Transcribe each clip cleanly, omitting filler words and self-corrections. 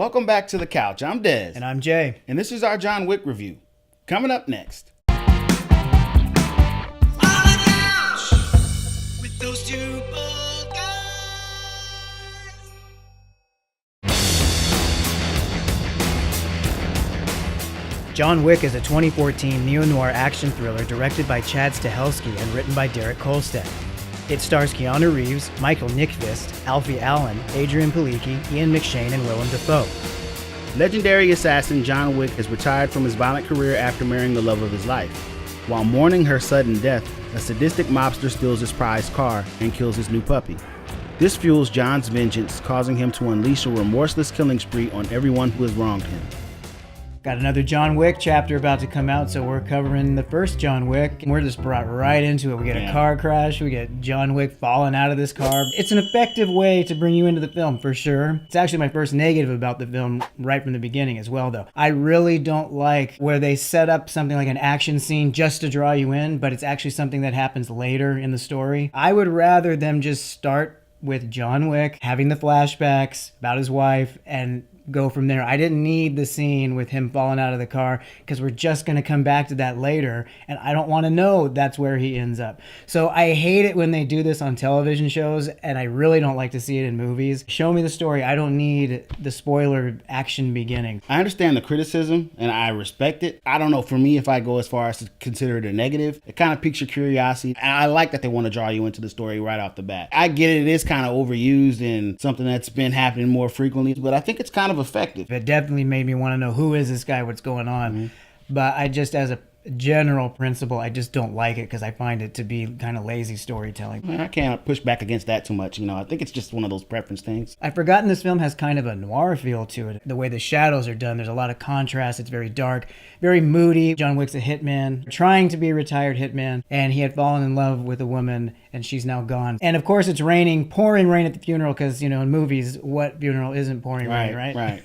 Welcome back to the couch. I'm Dez. And I'm Jay. And this is our John Wick review. Coming up next. With those two bald guys. John Wick is a 2014 neo-noir action thriller directed by Chad Stahelski and written by Derek Kolstad. It stars Keanu Reeves, Michael Nyqvist, Alfie Allen, Adrian Palicki, Ian McShane, and Willem Dafoe. Legendary assassin John Wick has retired from his violent career after marrying the love of his life. While mourning her sudden death, a sadistic mobster steals his prized car and kills his new puppy. This fuels John's vengeance, causing him to unleash a remorseless killing spree on everyone who has wronged him. Got another John Wick chapter about to come out, so we're covering the first John Wick. We're just brought right into it. We get a car crash, we get John Wick falling out of this car. It's an effective way to bring you into the film, for sure. It's actually my first negative about the film right from the beginning as well, though. I really don't like where they set up something like an action scene just to draw you in, but it's actually something that happens later in the story. I would rather them just start with John Wick having the flashbacks about his wife and go from there. I didn't need the scene with him falling out of the car because we're just going to come back to that later, and I don't want to know that's where he ends up. So I hate it when they do this on television shows, and I really don't like to see it in movies. Show me the story. I don't need the spoiler action beginning. I understand the criticism, and I respect it. I don't know, for me, if I go as far as to consider it a negative, it kind of piques your curiosity. And I like that they want to draw you into the story right off the bat. I get it is kind of overused and something that's been happening more frequently, but I think it's kind of effective. It definitely made me want to know who is this guy, what's going on. But I just, as a general principle, I just don't like it because I find it to be kind of lazy storytelling. I can't push back against that too much. I think it's just one of those preference things. I've forgotten this film has kind of a noir feel to it. The way the shadows are done, there's a lot of contrast. It's very dark, very moody. John Wick's a hitman, trying to be a retired hitman, and he had fallen in love with a woman, and she's now gone. And of course, it's raining, pouring rain at the funeral, because, in movies, what funeral isn't pouring rain, right? Right.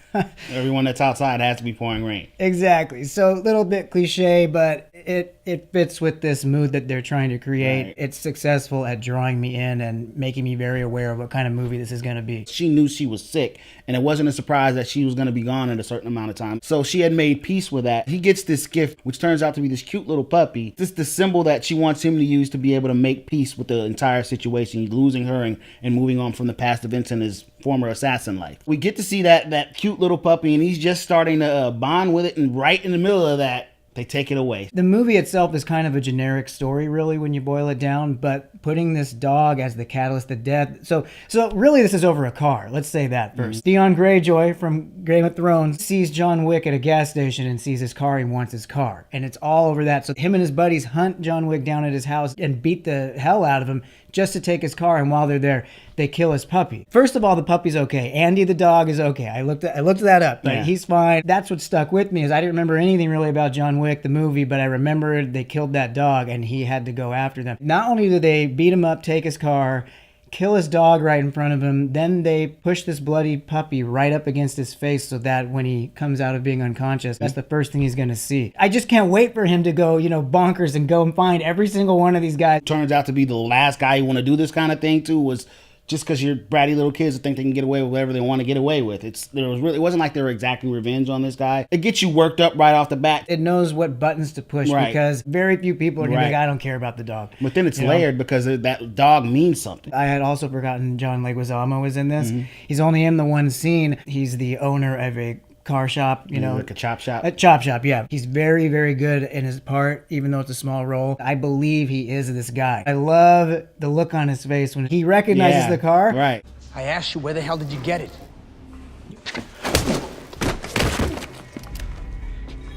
Everyone that's outside has to be pouring rain. Exactly. So a little bit cliche, but it fits with this mood that they're trying to create. Right. It's successful at drawing me in and making me very aware of what kind of movie this is going to be. She knew she was sick, and it wasn't a surprise that she was going to be gone in a certain amount of time. So she had made peace with that. He gets this gift, which turns out to be this cute little puppy. This is the symbol that she wants him to use to be able to make peace with the entire situation, losing her and moving on from the past events in his former assassin life. We get to see that cute little puppy, and he's just starting to bond with it, and right in the middle of that, they take it away. The movie itself is kind of a generic story, really, when you boil it down, but putting this dog as the catalyst of death. So really, this is over a car. Let's say that first. Theon Greyjoy from Game of Thrones sees John Wick at a gas station and sees his car. He wants his car. And it's all over that. So him and his buddies hunt John Wick down at his house and beat the hell out of him just to take his car. And while they're there, they kill his puppy. First of all, the puppy's okay. Andy the dog is okay. I looked that up. Like, he's fine. That's what stuck with me, is I didn't remember anything really about John Wick, the movie, but I remembered they killed that dog and he had to go after them. Not only do they beat him up, take his car, kill his dog right in front of him, then they push this bloody puppy right up against his face so that when he comes out of being unconscious, that's the first thing he's going to see. I just can't wait for him to go, bonkers and go and find every single one of these guys. Turns out to be the last guy you want to do this kind of thing to was just because you're bratty little kids that think they can get away with whatever they want to get away with. It wasn't like they were exacting revenge on this guy. It gets you worked up right off the bat. It knows what buttons to push, because very few people are going to be like, I don't care about the dog. But then it's layered because that dog means something. I had also forgotten John Leguizamo was in this. He's only in the one scene. He's the owner of a car shop, like a chop shop. A chop shop, yeah. He's very, very good in his part, even though it's a small role. I believe he is this guy. I love the look on his face when he recognizes the car. Right. I asked you, where the hell did you get it?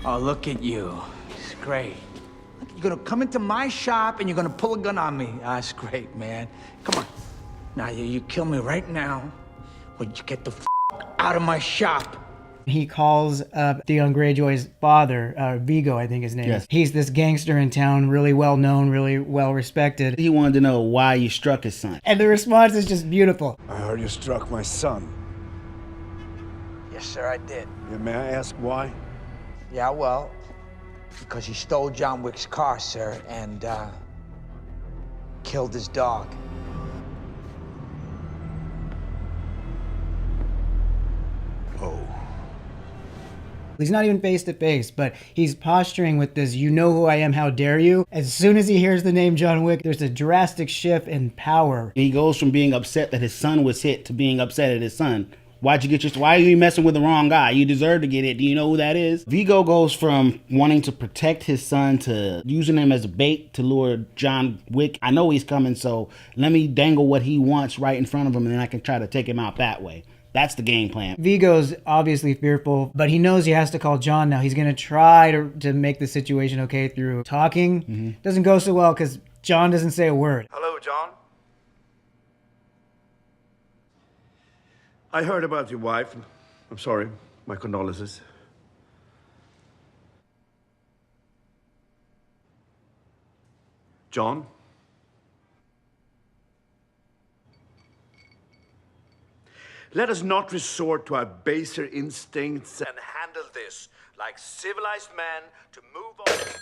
Oh, look at you. It's great. You're gonna come into my shop and you're gonna pull a gun on me. That's great, man. Come on. Now, you kill me right now, or you get the out of my shop. He calls up Theon Greyjoy's father, Vigo, I think his name is. He's this gangster in town, really well known, really well respected. He wanted to know why you struck his son. And the response is just beautiful. I heard you struck my son. Yes, sir, I did. Yeah, may I ask why? Yeah, well, because he stole John Wick's car, sir, and killed his dog. Oh. He's not even face to face, but he's posturing with this, you know who I am, how dare you? As soon as he hears the name John Wick, there's a drastic shift in power. He goes from being upset that his son was hit to being upset at his son. Why are you messing with the wrong guy? You deserve to get it. Do you know who that is? Vigo goes from wanting to protect his son to using him as a bait to lure John Wick. I know he's coming, so let me dangle what he wants right in front of him, and then I can try to take him out that way. That's the game plan. Vigo's obviously fearful, but he knows he has to call John now. He's going to try to make the situation okay through talking. Doesn't go so well because John doesn't say a word. Hello, John. I heard about your wife. I'm sorry. My condolences. John? Let us not resort to our baser instincts and handle this like civilized men to move on.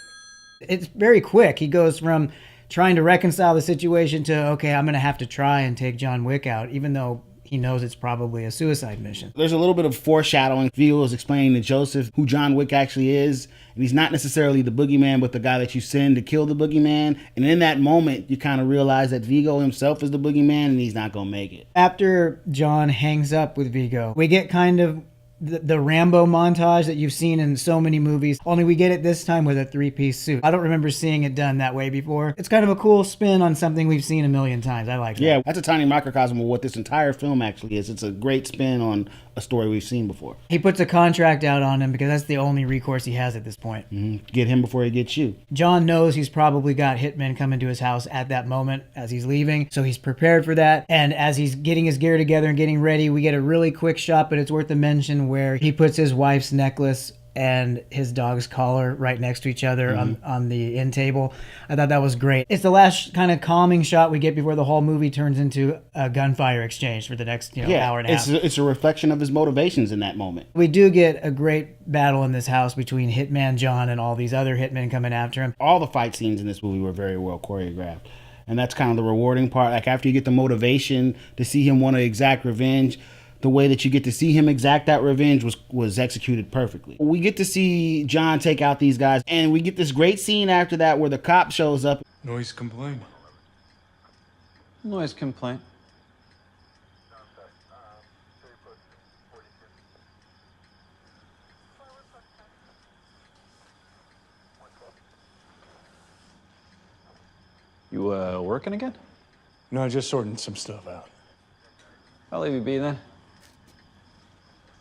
It's very quick. He goes from trying to reconcile the situation to, okay, I'm going to have to try and take John Wick out, even though he knows it's probably a suicide mission. There's a little bit of foreshadowing. Vigo is explaining to Joseph who John Wick actually is. And he's not necessarily the boogeyman, but the guy that you send to kill the boogeyman. And in that moment, you kind of realize that Vigo himself is the boogeyman and he's not going to make it. After John hangs up with Vigo, we get kind of the Rambo montage that you've seen in so many movies, only we get it this time with a three-piece suit. I don't remember seeing it done that way before. It's kind of a cool spin on something we've seen a million times. I like that. Yeah, that's a tiny microcosm of what this entire film actually is. It's a great spin on a story we've seen before. He puts a contract out on him because that's the only recourse he has at this point. Get him before he gets you. John knows he's probably got hitmen coming to his house at that moment as he's leaving, so he's prepared for that. And as he's getting his gear together and getting ready, we get a really quick shot, but it's worth a mention, where he puts his wife's necklace and his dog's collar right next to each other on the end table. I thought that was great. It's the last kind of calming shot we get before the whole movie turns into a gunfire exchange for the next hour and a half. It's a reflection of his motivations in that moment. We do get a great battle in this house between Hitman John and all these other hitmen coming after him. All the fight scenes in this movie were very well choreographed. And that's kind of the rewarding part. Like after you get the motivation to see him want to exact revenge, the way that you get to see him exact that revenge was executed perfectly. We get to see John take out these guys, and we get this great scene after that where the cop shows up. Noise complaint. Noise complaint. You working again? No, just sorting some stuff out. I'll leave you be then.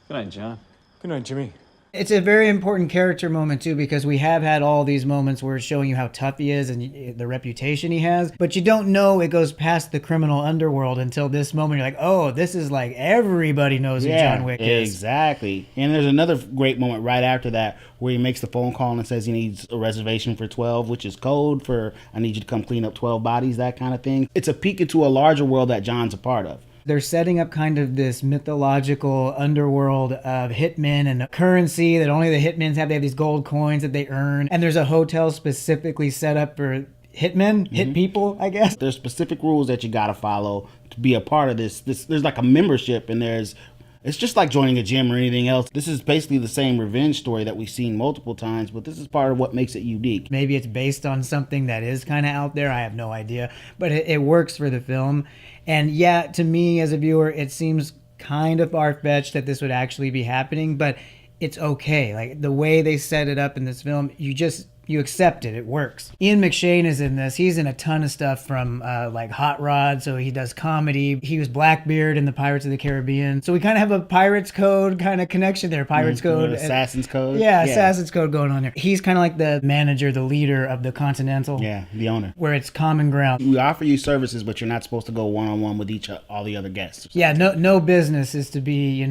Good night, John. Good night, Jimmy. It's a very important character moment too, because we have had all these moments where it's showing you how tough he is and the reputation he has, but you don't know it goes past the criminal underworld until this moment. You're like, oh, this is like everybody knows who John Wick is. Exactly. And there's another great moment right after that where he makes the phone call and says he needs a reservation for 12, which is code for I need you to come clean up 12 bodies, that kind of thing. It's a peek into a larger world that John's a part of. They're setting up kind of this mythological underworld of hitmen and currency that only the hitmen have. They have these gold coins that they earn. And there's a hotel specifically set up for hitmen, hit people, I guess. There's specific rules that you got to follow to be a part of this. There's like a membership, and it's just like joining a gym or anything else. This is basically the same revenge story that we've seen multiple times, but this is part of what makes it unique. Maybe it's based on something that is kind of out there. I have no idea. But it works for the film. And yeah, to me as a viewer, it seems kind of far-fetched that this would actually be happening, but it's okay. Like the way they set it up in this film, you accept it. It works. Ian McShane is in this. He's in a ton of stuff from like Hot Rod, so he does comedy. He was Blackbeard in the Pirates of the Caribbean. So we kind of have a Pirates Code kind of connection there. Pirates Code. Assassin's Code. Yeah, Assassin's Code going on there. He's kind of like the manager, the leader of the Continental. Yeah, the owner. Where it's common ground. We offer you services, but you're not supposed to go one-on-one with all the other guests. Yeah, no business is to be,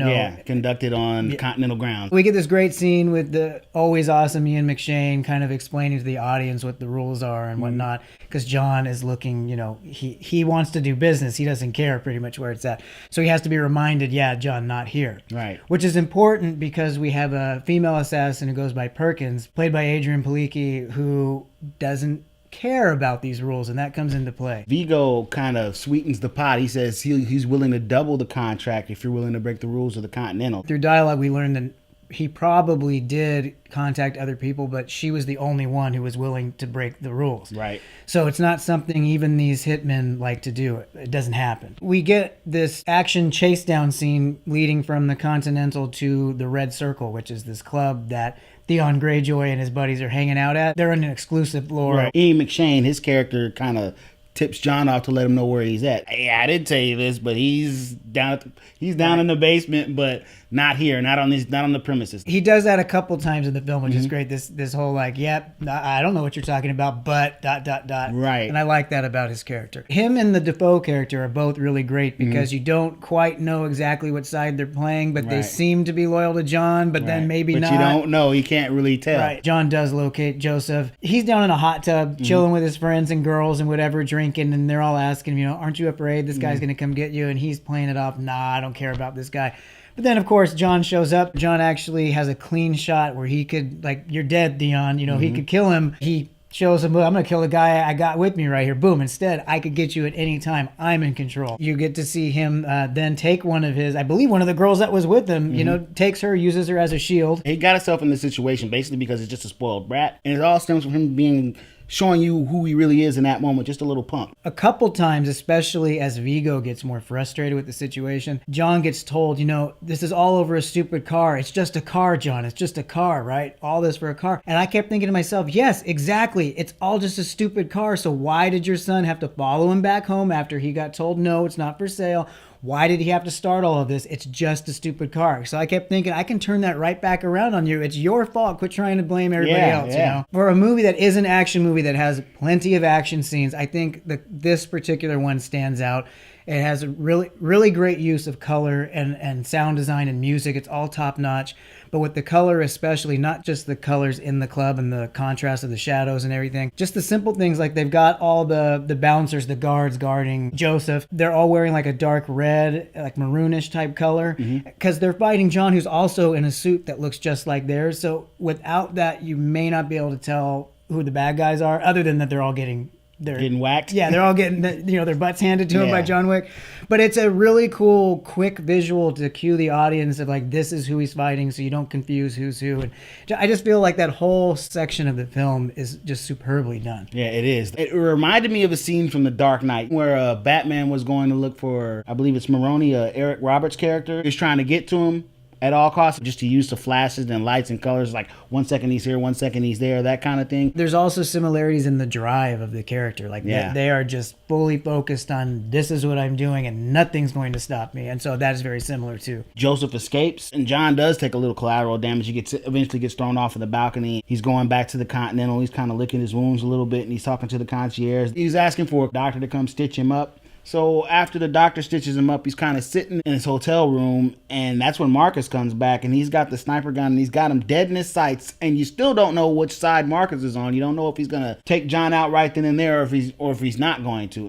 conducted on continental grounds. We get this great scene with the always awesome Ian McShane kind of explaining to the audience what the rules are and whatnot, because John is looking, he wants to do business. He doesn't care pretty much where it's at. So he has to be reminded, John, not here. Right. Which is important because we have a female assassin who goes by Perkins, played by Adrian Palicki, who doesn't care about these rules, and that comes into play. Vigo kind of sweetens the pot. He says he's willing to double the contract if you're willing to break the rules of the Continental. Through dialogue, we learn that he probably did contact other people, but she was the only one who was willing to break the rules. Right. So it's not something even these hitmen like to do. It doesn't happen. We get this action chase down scene leading from the Continental to the Red Circle, which is this club that Theon Greyjoy and his buddies are hanging out at. They're in an exclusive floor. Right. Ian McShane, his character kind of tips John off to let him know where he's at. Hey, I didn't tell you this, but he's down in the basement, but not here, not on the premises. He does that a couple times in the film, which is great. This whole like, yep, I don't know what you're talking about, but ... Right. And I like that about his character. Him and the Defoe character are both really great because you don't quite know exactly what side they're playing, but they Right. seem to be loyal to John, but then maybe but not. you don't know. You can't really tell. Right. John does locate Joseph. He's down in a hot tub, chilling with his friends and girls and whatever, drinking, and they're all asking him, aren't you afraid this guy's going to come get you? And he's playing it off, nah, I don't care about this guy. But then, of course, John shows up. John actually has a clean shot where he could, like, you're dead, Theon. He could kill him. He shows him, I'm going to kill the guy I got with me right here. Boom. Instead, I could get you at any time. I'm in control. You get to see him then take one of his, I believe one of the girls that was with him, takes her, uses her as a shield. He got himself in this situation basically because he's just a spoiled brat. And it all stems from him showing you who he really is in that moment, just a little punk. A couple times, especially as Vigo gets more frustrated with the situation, John gets told, this is all over a stupid car. It's just a car, John. It's just a car, right? All this for a car. And I kept thinking to myself, yes, exactly. It's all just a stupid car. So why did your son have to follow him back home after he got told, no, it's not for sale? Why did he have to start all of this? It's just a stupid car. So I kept thinking, I can turn that right back around on you. It's your fault. Quit trying to blame everybody else, For a movie that is an action movie that has plenty of action scenes, I think this particular one stands out. It has a really, really great use of color and sound design and music. It's all top notch. But with the color especially, not just the colors in the club and the contrast of the shadows and everything, just the simple things like they've got all the bouncers, the guards guarding Joseph. They're all wearing like a dark red, like maroonish type color because they're fighting John, who's also in a suit that looks just like theirs. So without that, you may not be able to tell who the bad guys are, other than that they're all getting whacked. Yeah, they're all getting their butts handed to them by John Wick. But it's a really cool, quick visual to cue the audience of like, this is who he's fighting, so you don't confuse who's who. And I just feel like that whole section of the film is just superbly done. Yeah, it is. It reminded me of a scene from The Dark Knight where Batman was going to look for, I believe it's Maroni, Eric Roberts' character. He's trying to get to him at all costs, just to use the flashes and lights and colors, like 1 second he's here, 1 second he's there, that kind of thing. There's also similarities in the drive of the character. Like they are just fully focused on, this is what I'm doing and nothing's going to stop me. And so that is very similar too. Joseph escapes and John does take a little collateral damage. He eventually gets thrown off of the balcony. He's going back to the Continental. He's kind of licking his wounds a little bit and he's talking to the concierge. He's asking for a doctor to come stitch him up. So after the doctor stitches him up, he's kind of sitting in his hotel room, and that's when Marcus comes back, and he's got the sniper gun, and he's got him dead in his sights, and you still don't know which side Marcus is on. You don't know if he's gonna take John out right then and there, or if he's not going to.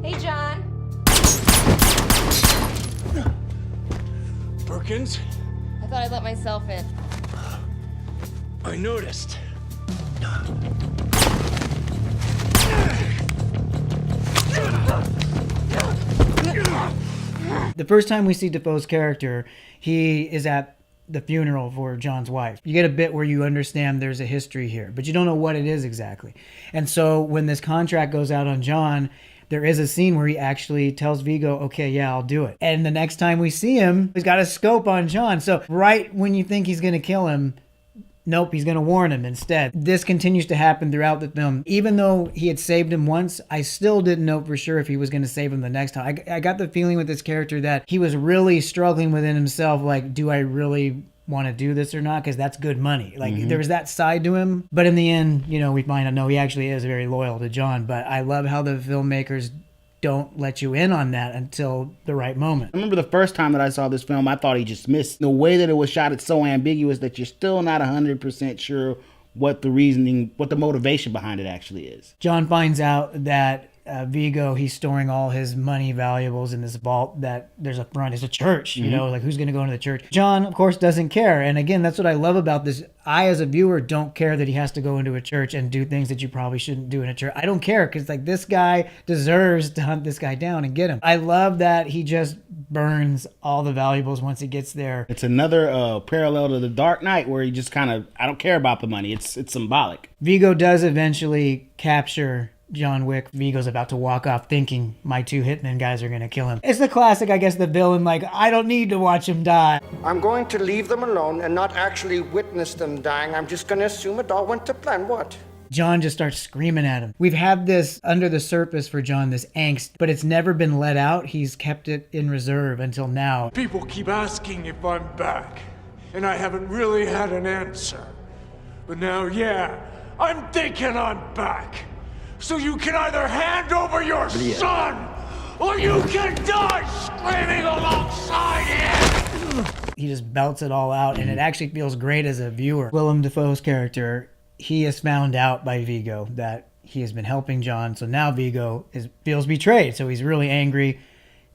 Hey, John. Perkins, I thought I'd let myself in. I noticed. The first time we see Defoe's character, he is at the funeral for John's wife. You get a bit where you understand there's a history here, but you don't know what it is exactly. And so when this contract goes out on John, there is a scene where he actually tells Vigo, okay, yeah, I'll do it. And the next time we see him, he's got a scope on John. So right when you think he's going to kill him, nope, he's going to warn him instead. This continues to happen throughout the film. Even though he had saved him once, I still didn't know for sure if he was going to save him the next time. I got the feeling with this character that he was really struggling within himself, like, do I really want to do this or not? Because that's good money. Like, there was that side to him. But in the end, we find out, no, he actually is very loyal to John. But I love how the filmmakers don't let you in on that until the right moment. I remember the first time that I saw this film, I thought he just missed. The way that it was shot, it's so ambiguous that you're still not 100% sure what the reasoning, what the motivation behind it actually is. John finds out that Vigo, he's storing all his money valuables in this vault that there's a front is a church, you know, like who's going to go into the church? John, of course, doesn't care. And again, that's what I love about this. I, as a viewer, don't care that he has to go into a church and do things that you probably shouldn't do in a church. I don't care because like this guy deserves to hunt this guy down and get him. I love that he just burns all the valuables once he gets there. It's another parallel to the Dark Knight where he just kind of, I don't care about the money. It's symbolic. Vigo does eventually capture John Wick. Vigo's about to walk off thinking my two hitmen guys are going to kill him. It's the classic, I guess, the villain, like, I don't need to watch him die. I'm going to leave them alone and not actually witness them dying. I'm just going to assume it all went to plan. What? John just starts screaming at him. We've had this under the surface for John, this angst, but it's never been let out. He's kept it in reserve until now. People keep asking if I'm back, and I haven't really had an answer. But now, yeah, I'm thinking I'm back. So you can either hand over your son, or you can die screaming alongside him! He just belts it all out, and it actually feels great as a viewer. Willem Dafoe's character, he has found out by Vigo that he has been helping John, so now Vigo feels betrayed, so he's really angry.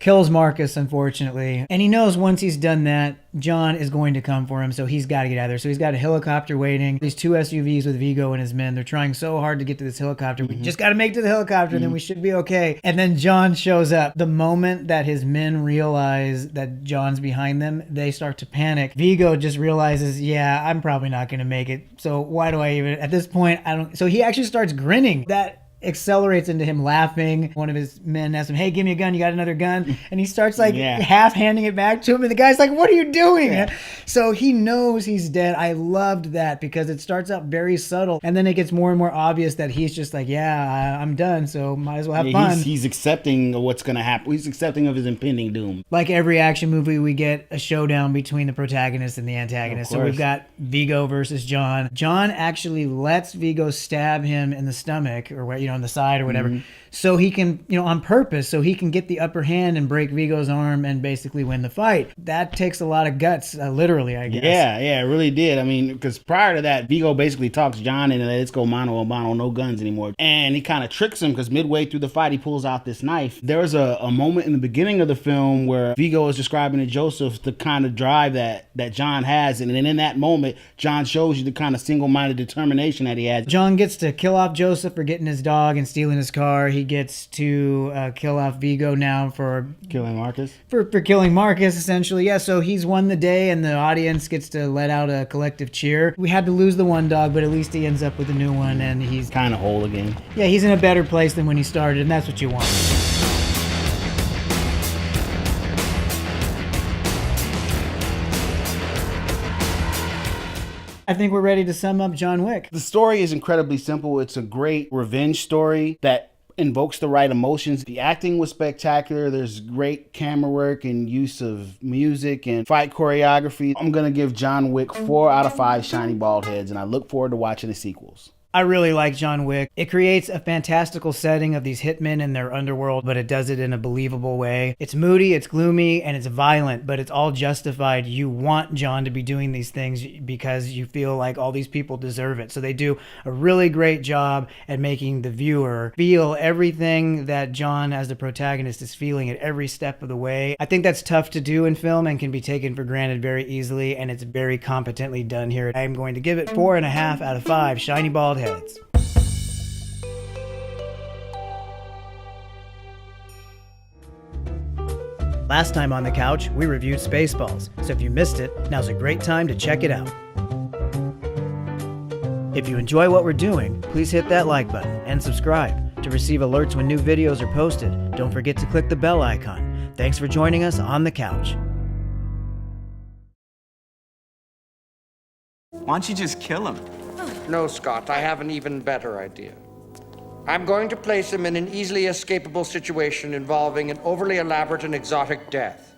Kills Marcus, unfortunately. And he knows once he's done that, John is going to come for him, so he's got to get out of there. So he's got a helicopter waiting. These two SUVs with Vigo and his men, they're trying so hard to get to this helicopter. We just got to make it to the helicopter, then we should be okay. And then John shows up. The moment that his men realize that John's behind them, they start to panic. Vigo just realizes, yeah, I'm probably not going to make it. So why do I even, at this point, I don't. So he actually starts grinning. That accelerates into him laughing. One of his men asks him, hey, give me a gun, you got another gun? And he starts like half handing it back to him, and the guy's like, what are you doing? So he knows he's dead. I loved that because it starts out very subtle, and then it gets more and more obvious that he's just like, yeah, I'm done, so might as well have fun. He's accepting of what's going to happen. He's accepting of his impending doom. Like every action movie, we get a showdown between the protagonist and the antagonist. So we've got Vigo versus John. John actually lets Vigo stab him in the stomach, or on the side or whatever, so he can, on purpose, so he can get the upper hand and break Vigo's arm and basically win the fight. That takes a lot of guts, literally, I guess. Yeah, it really did. I mean, because prior to that, Vigo basically talks John into let's go mano a mano, no guns anymore. And he kind of tricks him because midway through the fight, he pulls out this knife. There was a moment in the beginning of the film where Vigo is describing to Joseph the kind of drive that John has. And then in that moment, John shows you the kind of single-minded determination that he has. John gets to kill off Joseph for getting his dog and stealing his car. He gets to kill off Vigo now for killing Marcus. For killing Marcus, essentially. Yeah, so he's won the day, and the audience gets to let out a collective cheer. We had to lose the one dog, but at least he ends up with a new one, and he's kind of whole again. Yeah, he's in a better place than when he started, and that's what you want. I think we're ready to sum up John Wick. The story is incredibly simple. It's a great revenge story that invokes the right emotions. The acting was spectacular. There's great camera work and use of music and fight choreography. I'm going to give John Wick 4 out of 5 shiny bald heads, and I look forward to watching the sequels. I really like John Wick. It creates a fantastical setting of these hitmen and their underworld, but it does it in a believable way. It's moody, it's gloomy, and it's violent, but it's all justified. You want John to be doing these things because you feel like all these people deserve it. So they do a really great job at making the viewer feel everything that John, as the protagonist, is feeling at every step of the way. I think that's tough to do in film and can be taken for granted very easily, and it's very competently done here. I'm going to give it 4.5 out of 5 shiny bald heads. Last time on the couch, we reviewed Spaceballs, so if you missed it, now's a great time to check it out. If you enjoy what we're doing, please hit that like button and subscribe to receive alerts when new videos are posted. Don't forget to click the bell icon. Thanks for joining us on the couch. Why don't you just kill him? No, Scott, I have an even better idea. I'm going to place him in an easily escapable situation involving an overly elaborate and exotic death.